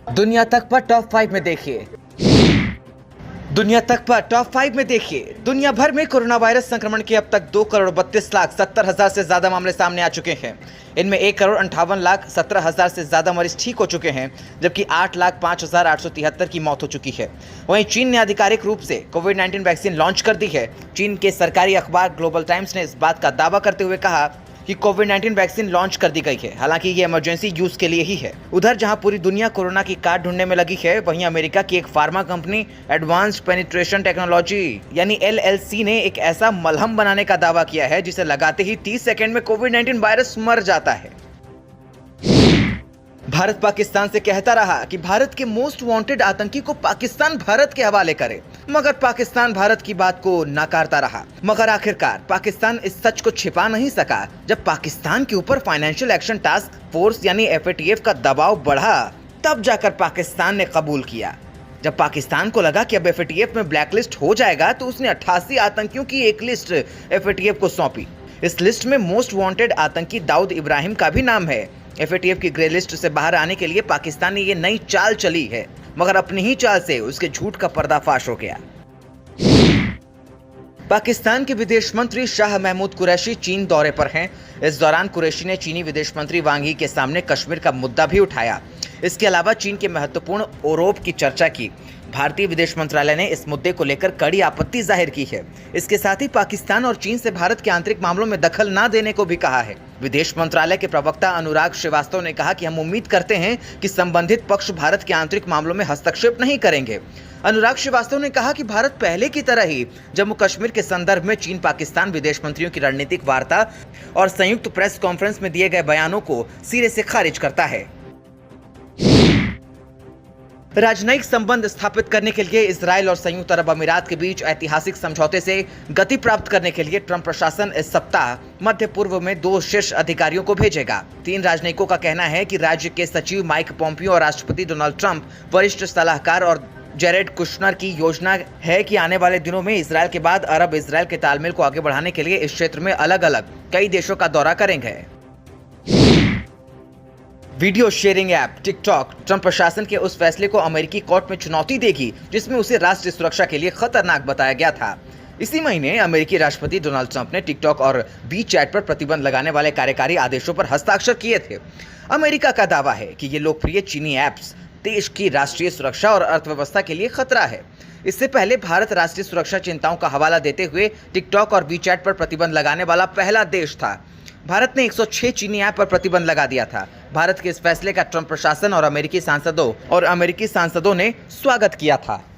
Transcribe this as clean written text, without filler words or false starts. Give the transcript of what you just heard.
दुनिया तक पर टॉप 5 में देखिए। दुनिया भर में कोरोना वायरस संक्रमण के अब तक 2,32,70,000 से ज्यादा मामले सामने आ चुके हैं। इनमें 1,58,17,000 से ज्यादा मरीज ठीक हो चुके हैं, जबकि 8,05,873 की मौत हो चुकी है। वहीं चीन ने आधिकारिक रूप से कोविड-19 वैक्सीन लॉन्च कर दी है। चीन के सरकारी अखबार ग्लोबल टाइम्स ने इस बात का दावा करते हुए कहा कि कोविड-19 वैक्सीन लॉन्च कर दी गई है। हालांकि ये इमरजेंसी यूज के लिए ही है। उधर जहां पूरी दुनिया कोरोना की काट ढूंढने में लगी है, वहीं अमेरिका की एक pharma company advanced penetration technology यानी LLC ने एक ऐसा मलहम बनाने का दावा किया है जिसे लगाते ही 30 सेकंड में कोविड-19 वायरस मर जाता है। भारत पाकिस्तान से कहता रहा कि भारत के मोस्ट वांटेड आतंकी को पाकिस्तान भारत के हवाले करे, मगर पाकिस्तान भारत की बात को नकारता रहा। मगर आखिरकार पाकिस्तान इस सच को छिपा नहीं सका। जब पाकिस्तान के ऊपर फाइनेंशियल एक्शन टास्क फोर्स यानी FATF का दबाव बढ़ा, तब जाकर पाकिस्तान ने कबूल किया। जब पाकिस्तान को लगा कि अब FATF में ब्लैकलिस्ट हो जाएगा, तो उसने 88 आतंकियों की एक लिस्ट FATF को सौंपी। इस लिस्ट में मोस्ट वांटेड आतंकी दाऊद इब्राहिम का भी नाम है। FATF की ग्रे लिस्ट से बाहर आने के लिए पाकिस्तान ने ये नई चाल चली है, मगर अपनी ही चाल से उसके झूठ का पर्दाफाश हो गया। पाकिस्तान के विदेश मंत्री शाह महमूद कुरैशी चीन दौरे पर हैं। इस दौरान कुरैशी ने चीनी विदेश मंत्री वांग यी के सामने कश्मीर का मुद्दा भी उठाया। इसके अलावा चीन के महत्वपूर्ण आरोप की चर्चा की। भारतीय विदेश मंत्रालय ने इस मुद्दे को लेकर कड़ी आपत्ति जाहिर की है। इसके साथ ही पाकिस्तान और चीन से भारत के आंतरिक मामलों में दखल न देने को भी कहा है। विदेश मंत्रालय के प्रवक्ता अनुराग श्रीवास्तव ने कहा कि हम उम्मीद करते हैं कि संबंधित पक्ष भारत के आंतरिक मामलों में हस्तक्षेप नहीं करेंगे। अनुराग श्रीवास्तव ने कहा कि भारत पहले की तरह ही जम्मू कश्मीर के संदर्भ में चीन पाकिस्तान विदेश मंत्रियों की रणनीतिक वार्ता और संयुक्त प्रेस कॉन्फ्रेंस में दिए गए बयानों को सिरे से खारिज करता है। राजनयिक संबंध स्थापित करने के लिए इजराइल और संयुक्त अरब अमीरात के बीच ऐतिहासिक समझौते से गति प्राप्त करने के लिए ट्रंप प्रशासन इस सप्ताह मध्य पूर्व में 2 शीर्ष अधिकारियों को भेजेगा। 3 राजनयिकों का कहना है कि राज्य के सचिव माइक पोम्पियो और राष्ट्रपति डोनाल्ड ट्रंप वरिष्ठ सलाहकार और जेरेड कुशनर की योजना है कि आने वाले दिनों में इजराइल के बाद अरब इजराइल के तालमेल को आगे बढ़ाने के लिए इस क्षेत्र में अलग अलग कई देशों का दौरा करेंगे। Video sharing app TikTok Trump प्रशासन के उस फैसले को अमेरिकी कोर्ट में चुनौती देगी जिसमें उसे राष्ट्रीय सुरक्षा के लिए खतरनाक बताया गया था। इसी महीने अमेरिकी राष्ट्रपति डोनाल्ड ट्रंप ने टिकटॉक और वीचैट पर प्रतिबंध लगाने वाले कार्यकारी आदेशों पर हस्ताक्षर किए थे। अमेरिका का दावा है कि ये लोकप्रिय चीनी ऐप्स देश की राष्ट्रीय सुरक्षा और अर्थव्यवस्था के लिए खतरा है। इससे पहले भारत राष्ट्रीय सुरक्षा चिंताओं का हवाला देते हुए टिकटॉक और वीचैट पर प्रतिबंध लगाने वाला पहला देश था। भारत ने 106 चीनी ऐप पर प्रतिबंध लगा दिया था। भारत के इस फैसले का ट्रंप प्रशासन और अमेरिकी सांसदों ने स्वागत किया था।